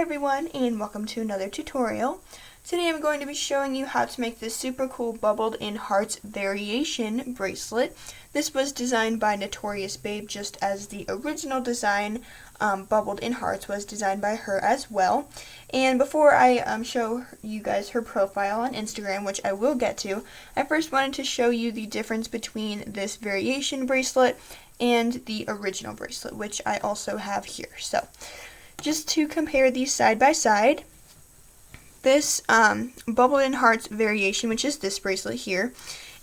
everyone, and welcome to another tutorial. Today I'm going to be showing you how to make this super cool bubbled in hearts variation bracelet. This was designed by Notorious Babe, just as the original design, bubbled in hearts, was designed by her as well. And before I show you guys her profile on Instagram, which I will get to, I first wanted to show you the difference between this variation bracelet and the original bracelet, which I also have here. So, just to compare these side by side, this bubbled in hearts variation, which is this bracelet here,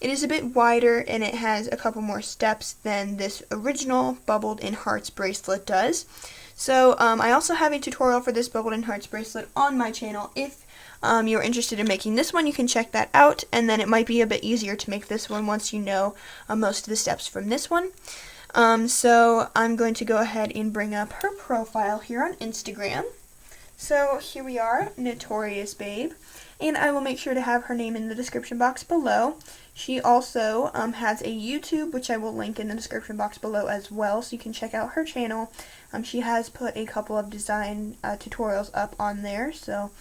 it is a bit wider and it has a couple more steps than this original bubbled in hearts bracelet does. So I also have a tutorial for this bubbled in hearts bracelet on my channel. If you're interested in making this one, you can check that out, and then it might be a bit easier to make this one once you know most of the steps from this one. So I'm going to go ahead and bring up her profile here on Instagram. So here we are, Notorious Babe, and I will make sure to have her name in the description box below. She also has a YouTube, which I will link in the description box below as well, so you can check out her channel. She has put a couple of design tutorials up on there, so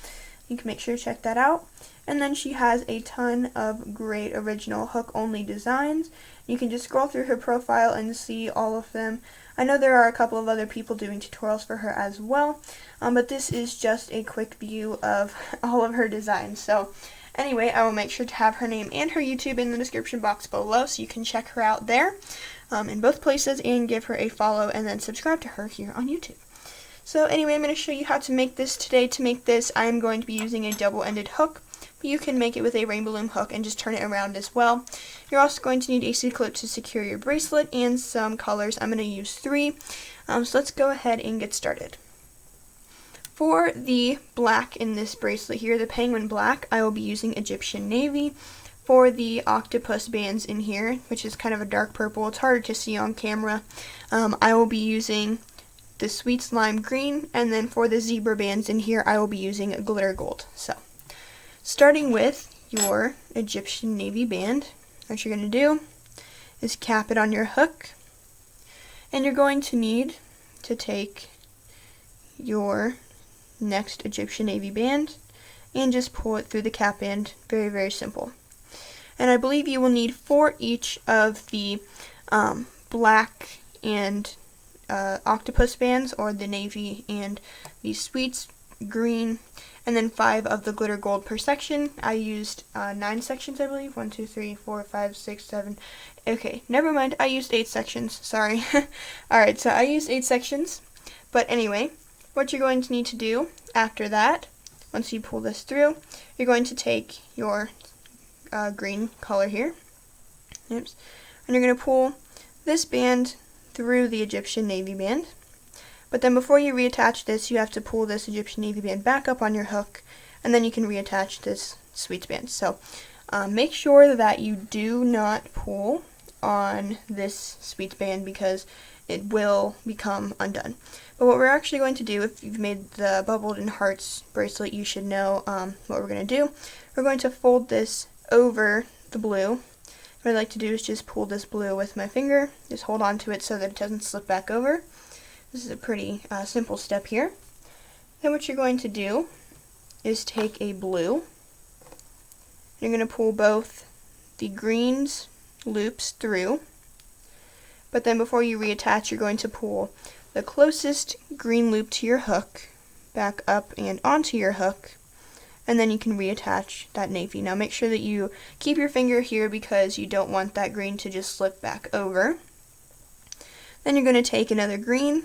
you can make sure to check that out. And then she has a ton of great original hook-only designs. You can just scroll through her profile and see all of them. I know there are a couple of other people doing tutorials for her as well, but this is just a quick view of all of her designs. So anyway, I will make sure to have her name and her YouTube in the description box below, so you can check her out there in both places and give her a follow and then subscribe to her here on YouTube. So anyway, I'm going to show you how to make this today. To make this, I'm going to be using a double-ended hook. But you can make it with a rainbow loom hook and just turn it around as well. You're also going to need a C-clip to secure your bracelet and some colors. I'm going to use 3. So let's go ahead and get started. For the black in this bracelet here, the penguin black, I will be using Egyptian navy. For the octopus bands in here, which is kind of a dark purple, it's harder to see on camera, I will be using the sweet slime green, and then for the zebra bands in here, I will be using glitter gold. So, starting with your Egyptian navy band, what you're going to do is cap it on your hook, and you're going to need to take your next Egyptian navy band and just pull it through the cap end. Very, very simple. And I believe you will need 4 each of the black and octopus bands, or the navy and the sweets green, and then 5 of the glitter gold per section. I used 9 sections, I believe. 1, 2, 3, 4, 5, 6, 7. Okay, never mind. I used 8 sections. Sorry. Alright, so I used 8 sections. But anyway, what you're going to need to do after that, once you pull this through, you're going to take your green color here. Oops. And you're going to pull this band through the Egyptian navy band. But then before you reattach this, you have to pull this Egyptian navy band back up on your hook, and then you can reattach this sweets band. So make sure that you do not pull on this sweets band, because it will become undone. But what we're actually going to do, if you've made the bubbled in hearts bracelet, you should know what we're going to do. We're going to fold this over the blue. What I like to do is just pull this blue with my finger, just hold on to it so that it doesn't slip back over. This is a pretty simple step here. Then what you're going to do is take a blue. You're going to pull both the green's loops through, but then before you reattach, you're going to pull the closest green loop to your hook back up and onto your hook, and then you can reattach that navy. Now make sure that you keep your finger here, because you don't want that green to just slip back over. Then you're going to take another green,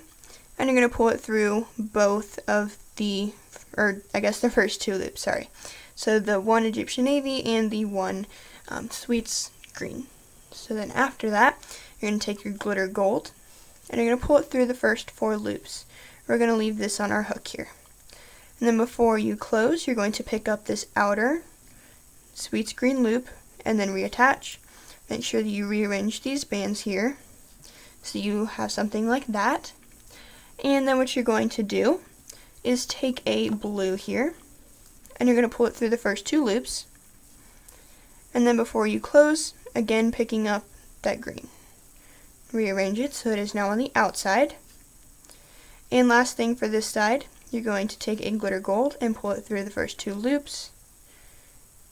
and you're going to pull it through both of the, or I guess the first 2 loops, sorry. So the one Egyptian navy and the one sweets green. So then after that, you're going to take your glitter gold, and you're going to pull it through the first 4 loops. We're going to leave this on our hook here. And then before you close, you're going to pick up this outer sweets green loop and then reattach. Make sure that you rearrange these bands here so you have something like that. And then what you're going to do is take a blue here, and you're going to pull it through the first 2 loops. And then before you close, again picking up that green. Rearrange it so it is now on the outside. And last thing for this side, you're going to take a glitter gold and pull it through the first 2 loops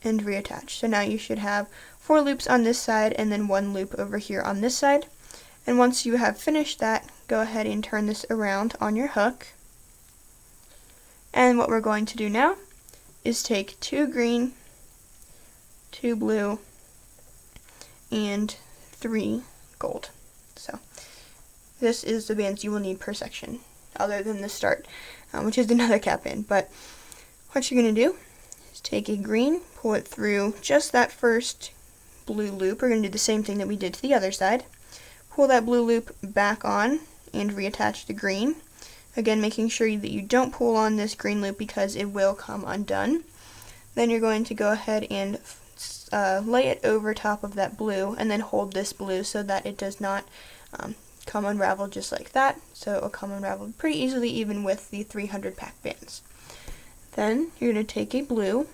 and reattach. So now you should have 4 loops on this side and then 1 loop over here on this side. And once you have finished that, go ahead and turn this around on your hook. And what we're going to do now is take 2 green, 2 blue, and 3 gold. So this is the bands you will need per section, other than the start, which is another cap band. But what you're going to do is take a green, pull it through just that first blue loop. We're going to do the same thing that we did to the other side. Pull that blue loop back on and reattach the green. Again, making sure that you don't pull on this green loop because it will come undone. Then you're going to go ahead and lay it over top of that blue and then hold this blue so that it does not come unraveled just like that. So it will come unraveled pretty easily even with the 300 pack bands. Then you're going to take a blue,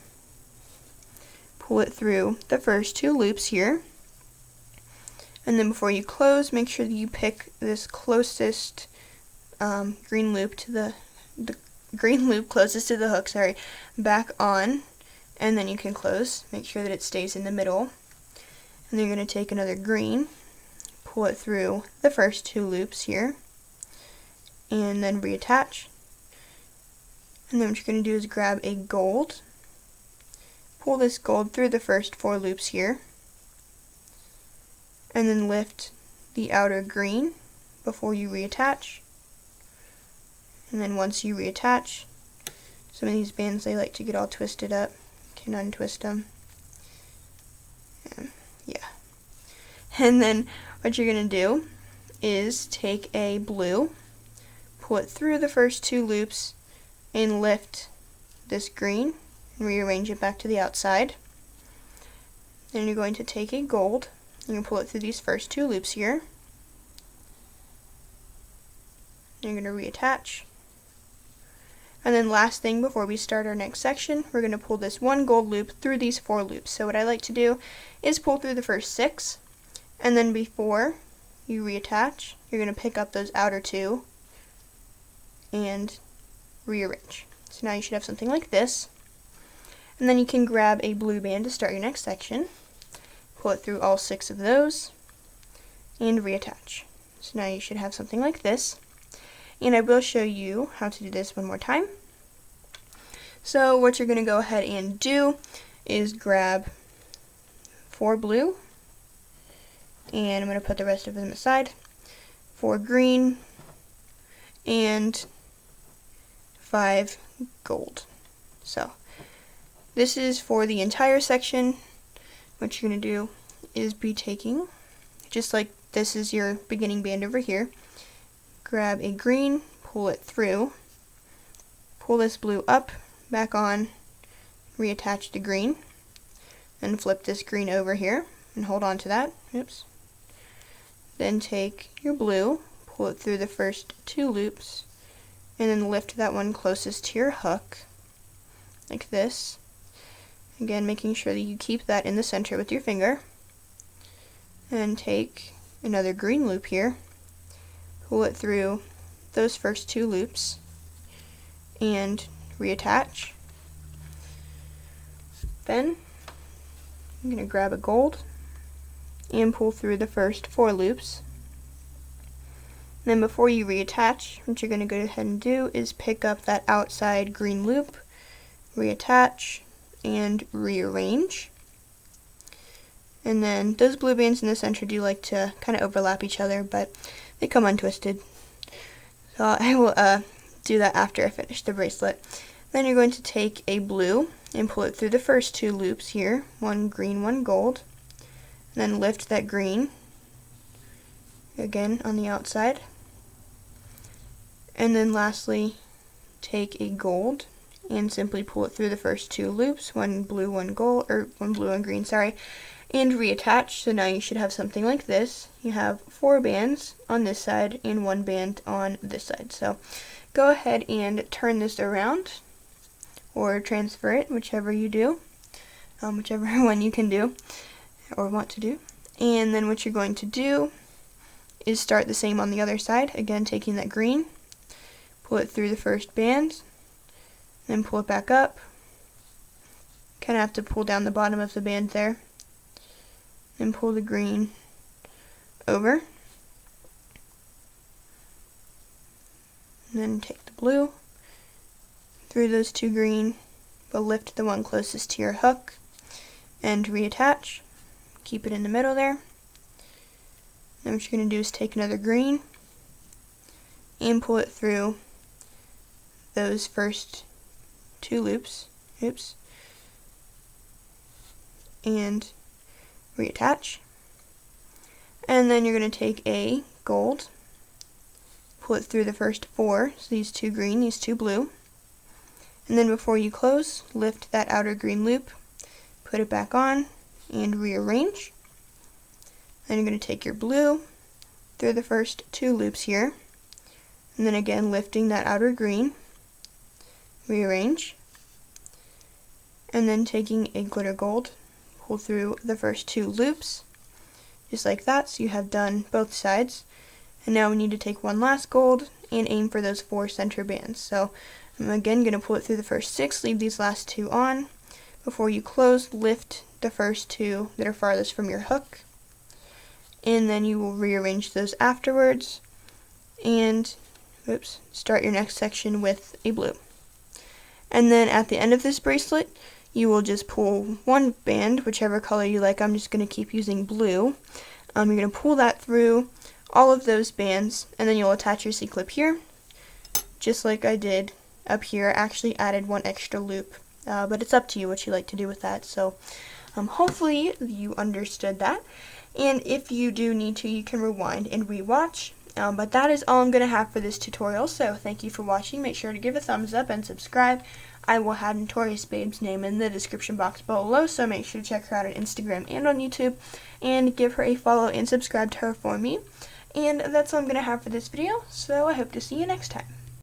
pull it through the first 2 loops here. And then before you close, make sure that you pick this closest green loop to the green loop closest to the hook, back on, and then you can close. Make sure that it stays in the middle. And then you're going to take another green, pull it through the first 2 loops here, and then reattach. And then what you're going to do is grab a gold, pull this gold through the first 4 loops here, and then lift the outer green before you reattach. And then once you reattach, some of these bands, they like to get all twisted up. You can untwist them. Yeah. And then what you're going to do is take a blue, pull it through the first 2 loops, and lift this green and rearrange it back to the outside. Then you're going to take a gold, and you pull it through these first 2 loops here. You're going to reattach. And then last thing before we start our next section, we're going to pull this 1 gold loop through these 4 loops. So what I like to do is pull through the first 6, and then before you reattach, you're going to pick up those outer 2 and rearrange. So now you should have something like this. And then you can grab a blue band to start your next section, pull it through all 6 of those, and reattach. So now you should have something like this. And I will show you how to do this one more time. So what you're going to go ahead and do is grab 4 blue, and I'm going to put the rest of them aside, 4 green, and 5 gold. So this is for the entire section. What you're going to do is be taking, just like this is your beginning band over here, grab a green, pull it through, pull this blue up, back on, reattach the green, and flip this green over here and hold on to that. Oops. Then take your blue, pull it through the first 2 loops, and then lift that one closest to your hook, like this. Again, making sure that you keep that in the center with your finger. And take another green loop here, pull it through those first 2 loops, and reattach. Then I'm going to grab a gold and pull through the first 4 loops. Then before you reattach, what you're going to go ahead and do is pick up that outside green loop, reattach, and rearrange. And then those blue bands in the center do like to kind of overlap each other, but they come untwisted. So I will do that after I finish the bracelet. Then you're going to take a blue and pull it through the first 2 loops here, 1 green, 1 gold. And then lift that green again on the outside. And then lastly, take a gold and simply pull it through the first 2 loops, 1 blue, 1 gold, or 1 blue and green, and reattach. So now you should have something like this. You have 4 bands on this side and 1 band on this side. So go ahead and turn this around or transfer it, whichever you do, whichever one you can do or want to do. And then what you're going to do is start the same on the other side, again taking that green, pull it through the first band, then pull it back up. Kind of have to pull down the bottom of the band there, and pull the green over, and then take the blue through those two green, but lift the one closest to your hook and reattach. Keep it in the middle there. Then what you're going to do is take another green and pull it through those first two loops, and reattach. And then you're going to take a gold, pull it through the first four, so these two green, these two blue, and then before you close, lift that outer green loop, put it back on, and rearrange. Then you're going to take your blue through the first two loops here, and then again lifting that outer green, rearrange, and then taking a glitter gold, pull through the first two loops, just like that, so you have done both sides. And now we need to take one last gold and aim for those four center bands. So I'm again going to pull it through the first six, leave these last two on. Before you close, lift the first two that are farthest from your hook, and then you will rearrange those afterwards, and start your next section with a blue. And then at the end of this bracelet, you will just pull one band, whichever color you like. I'm just going to keep using blue. You're going to pull that through all of those bands, and then you'll attach your C-clip here, just like I did up here. I actually added one extra loop, but it's up to you what you like to do with that. So hopefully you understood that, and if you do need to, you can rewind and rewatch. But that is all I'm going to have for this tutorial, so thank you for watching. Make sure to give a thumbs up and subscribe. I will have Notorious Babe's name in the description box below, so make sure to check her out on Instagram and on YouTube, and give her a follow and subscribe to her for me. And that's all I'm going to have for this video, so I hope to see you next time.